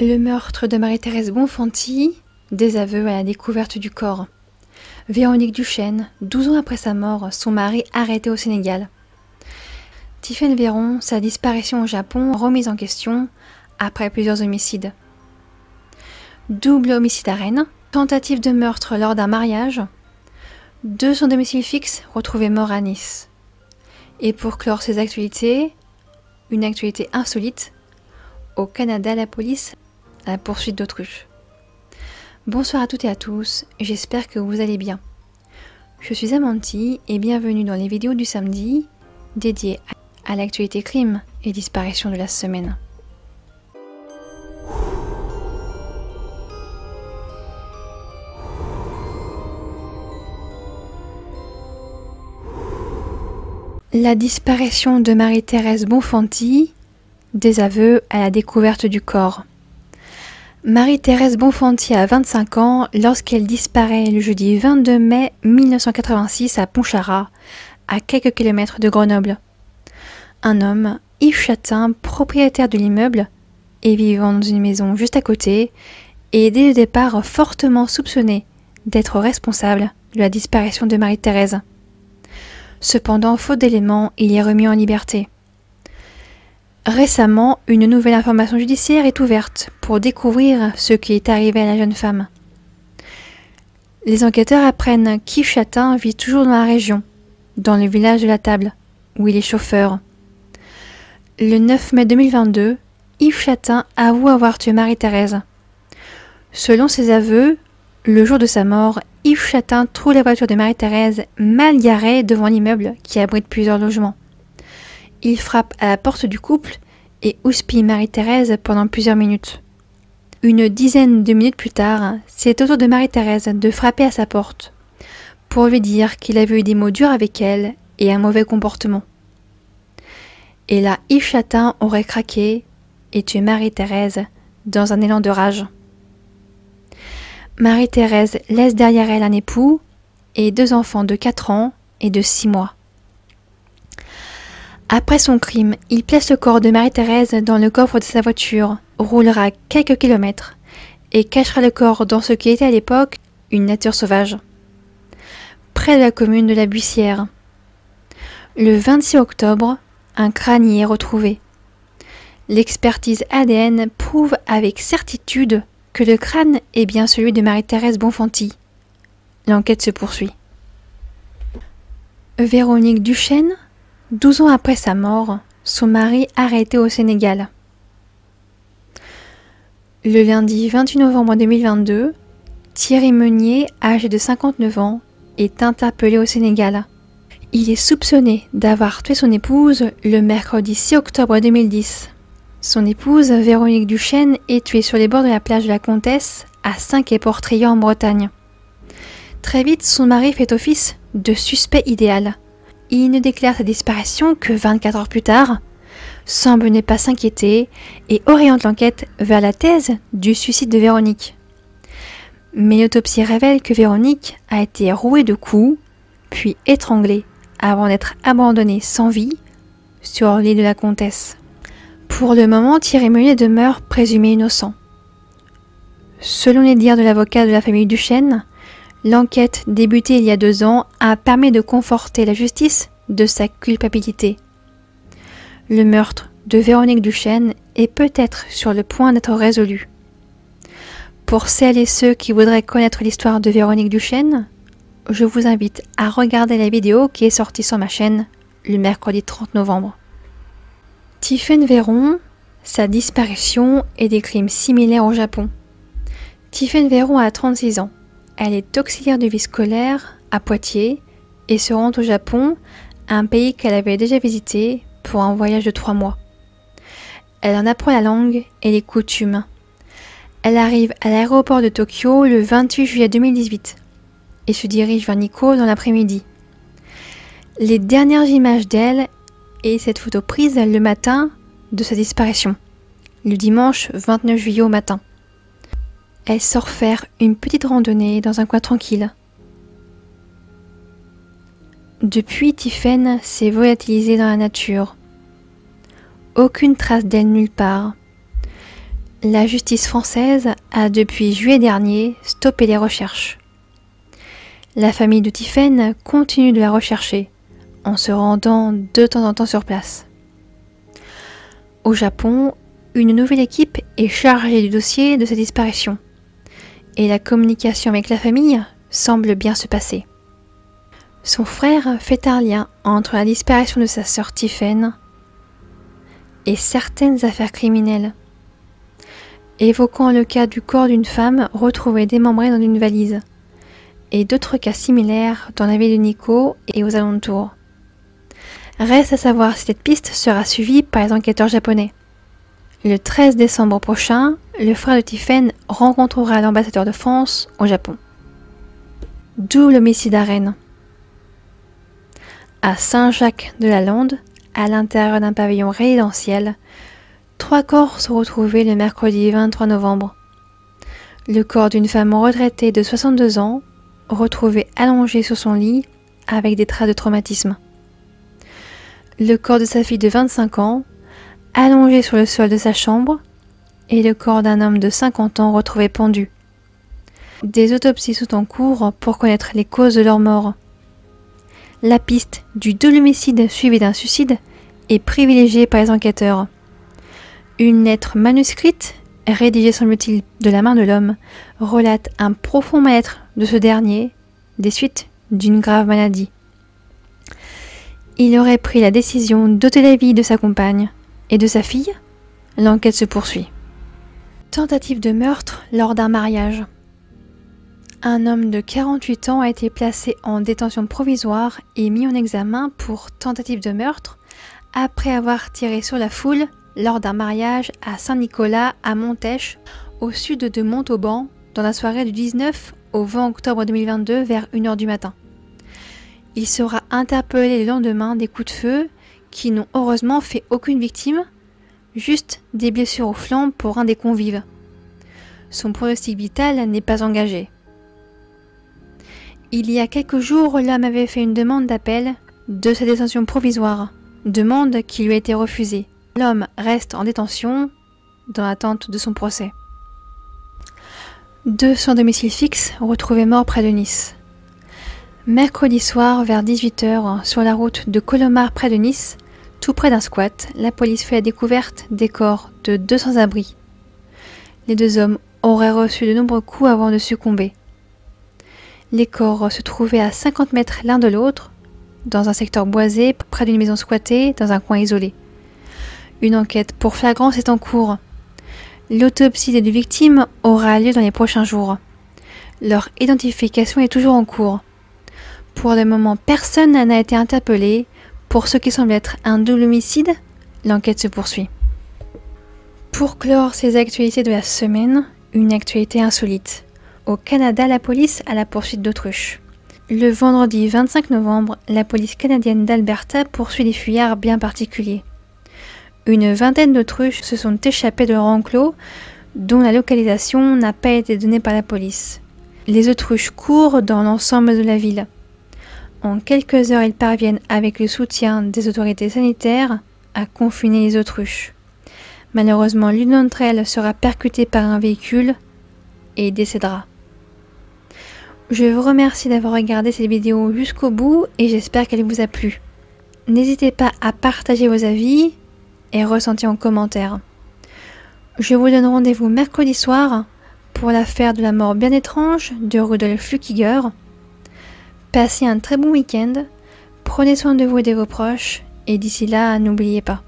Le meurtre de Marie-Thérèse Bonfanti, des aveux à la découverte du corps. Véronique Duchesne, 12 ans après sa mort, son mari arrêté au Sénégal. Tiffaine Véron, sa disparition au Japon, remise en question après plusieurs homicides. Double homicide à Rennes, tentative de meurtre lors d'un mariage, de son domicile fixe retrouvé mort à Nice. Et pour clore ces actualités, une actualité insolite, au Canada, la police à la poursuite d'autruche. Bonsoir à toutes et à tous, j'espère que vous allez bien. Je suis Amanti et bienvenue dans les vidéos du samedi dédiées à l'actualité crime et disparition de la semaine. La disparition de Marie-Thérèse Bonfanti, des aveux à la découverte du corps. Marie-Thérèse Bonfanti a 25 ans lorsqu'elle disparaît le jeudi 22 mai 1986 à Pontcharrat, à quelques kilomètres de Grenoble. Un homme, Yves Chatin, propriétaire de l'immeuble et vivant dans une maison juste à côté, est dès le départ fortement soupçonné d'être responsable de la disparition de Marie-Thérèse. Cependant, faute d'éléments, il est remis en liberté. Récemment, une nouvelle information judiciaire est ouverte pour découvrir ce qui est arrivé à la jeune femme. Les enquêteurs apprennent qu'Yves Chatin vit toujours dans la région, dans le village de la Table, où il est chauffeur. Le 9 mai 2022, Yves Chatin avoue avoir tué Marie-Thérèse. Selon ses aveux, le jour de sa mort, Yves Chatin trouve la voiture de Marie-Thérèse mal garée devant l'immeuble qui abrite plusieurs logements. Il frappe à la porte du couple et houspille Marie-Thérèse pendant plusieurs minutes. Une dizaine de minutes plus tard, c'est au tour de Marie-Thérèse de frapper à sa porte pour lui dire qu'il avait eu des mots durs avec elle et un mauvais comportement. Et là, Yves Chatin aurait craqué et tué Marie-Thérèse dans un élan de rage. Marie-Thérèse laisse derrière elle un époux et 2 enfants de 4 ans et de 6 mois. Après son crime, il place le corps de Marie-Thérèse dans le coffre de sa voiture, roulera quelques kilomètres et cachera le corps dans ce qui était à l'époque une nature sauvage, près de la commune de la Buissière. Le 26 octobre, un crâne y est retrouvé. L'expertise ADN prouve avec certitude que le crâne est bien celui de Marie-Thérèse Bonfanti. L'enquête se poursuit. Véronique Duchesne, 12 ans après sa mort, son mari arrêté au Sénégal. Le lundi 28 novembre 2022, Thierry Meunier, âgé de 59 ans, est interpellé au Sénégal. Il est soupçonné d'avoir tué son épouse le mercredi 6 octobre 2010. Son épouse, Véronique Duchesne, est tuée sur les bords de la plage de la Comtesse, à Saint-Quay-Portrieux en Bretagne. Très vite, son mari fait office de suspect idéal. Il ne déclare sa disparition que 24 heures plus tard, semble ne pas s'inquiéter et oriente l'enquête vers la thèse du suicide de Véronique. Mais l'autopsie révèle que Véronique a été rouée de coups, puis étranglée avant d'être abandonnée sans vie sur l'île de la Comtesse. Pour le moment, Thierry Meunier demeure présumé innocent. Selon les dires de l'avocat de la famille Duchesne, l'enquête débutée il y a 2 ans a permis de conforter la justice de sa culpabilité. Le meurtre de Véronique Duchesne est peut-être sur le point d'être résolu. Pour celles et ceux qui voudraient connaître l'histoire de Véronique Duchesne, je vous invite à regarder la vidéo qui est sortie sur ma chaîne le mercredi 30 novembre. Tiffaine Véron, sa disparition et des crimes similaires au Japon. Tiffaine Véron a 36 ans. Elle est auxiliaire de vie scolaire à Poitiers et se rend au Japon, un pays qu'elle avait déjà visité pour un voyage de 3 mois. Elle en apprend la langue et les coutumes. Elle arrive à l'aéroport de Tokyo le 28 juillet 2018 et se dirige vers Nikko dans l'après-midi. Les dernières images d'elle et cette photo prise le matin de sa disparition, le dimanche 29 juillet au matin. Elle sort faire une petite randonnée dans un coin tranquille. Depuis, Tiffaine s'est volatilisée dans la nature. Aucune trace d'elle nulle part. La justice française a depuis juillet dernier stoppé les recherches. La famille de Tiphaine continue de la rechercher en se rendant de temps en temps sur place. Au Japon, une nouvelle équipe est chargée du dossier de sa disparition et la communication avec la famille semble bien se passer. Son frère fait un lien entre la disparition de sa sœur Tiphaine et certaines affaires criminelles, évoquant le cas du corps d'une femme retrouvée démembrée dans une valise, et d'autres cas similaires dans la ville de Nikko et aux alentours. Reste à savoir si cette piste sera suivie par les enquêteurs japonais. Le 13 décembre prochain, le frère de Tiphaine rencontrera l'ambassadeur de France au Japon. Double homicide à Rennes. À Saint-Jacques-de-la-Lande, à l'intérieur d'un pavillon résidentiel, 3 corps sont retrouvés le mercredi 23 novembre. Le corps d'une femme retraitée de 62 ans, retrouvée allongée sur son lit avec des traces de traumatisme. Le corps de sa fille de 25 ans, allongé sur le sol de sa chambre, et le corps d'un homme de 50 ans retrouvé pendu. Des autopsies sont en cours pour connaître les causes de leur mort. La piste du double homicide suivi d'un suicide est privilégiée par les enquêteurs. Une lettre manuscrite, rédigée semble-t-il de la main de l'homme, relate un profond mal-être de ce dernier, des suites d'une grave maladie. Il aurait pris la décision d'ôter la vie de sa compagne et de sa fille. L'enquête se poursuit. Tentative de meurtre lors d'un mariage. Un homme de 48 ans a été placé en détention provisoire et mis en examen pour tentative de meurtre après avoir tiré sur la foule lors d'un mariage à Saint-Nicolas à Montèche, au sud de Montauban, dans la soirée du 19 au 20 octobre 2022 vers 1 h du matin. Il sera interpellé le lendemain des coups de feu qui n'ont heureusement fait aucune victime, juste des blessures au flanc pour un des convives. Son pronostic vital n'est pas engagé. Il y a quelques jours, l'homme avait fait une demande d'appel de sa détention provisoire, demande qui lui a été refusée. L'homme reste en détention dans l'attente de son procès. 2 sans domicile fixe retrouvés morts près de Nice. Mercredi soir vers 18 h, sur la route de Colomar près de Nice, tout près d'un squat, la police fait la découverte des corps de 2 sans-abri. Les 2 hommes auraient reçu de nombreux coups avant de succomber. Les corps se trouvaient à 50 mètres l'un de l'autre, dans un secteur boisé près d'une maison squattée dans un coin isolé. Une enquête pour flagrance est en cours. L'autopsie des 2 victimes aura lieu dans les prochains jours. Leur identification est toujours en cours. Pour le moment, personne n'a été interpellé. Pour ce qui semble être un double homicide, l'enquête se poursuit. Pour clore ces actualités de la semaine, une actualité insolite. Au Canada, la police à la poursuite d'autruches. Le vendredi 25 novembre, la police canadienne d'Alberta poursuit des fuyards bien particuliers. Une vingtaine d'autruches se sont échappées de leur enclos, dont la localisation n'a pas été donnée par la police. Les autruches courent dans l'ensemble de la ville. En quelques heures, ils parviennent, avec le soutien des autorités sanitaires, à confiner les autruches. Malheureusement, l'une d'entre elles sera percutée par un véhicule et décédera. Je vous remercie d'avoir regardé cette vidéo jusqu'au bout et j'espère qu'elle vous a plu. N'hésitez pas à partager vos avis et ressentis en commentaire. Je vous donne rendez-vous mercredi soir pour l'affaire de la mort bien étrange de Rudolf Flückiger. Passez un très bon week-end, prenez soin de vous et de vos proches, et d'ici là, n'oubliez pas,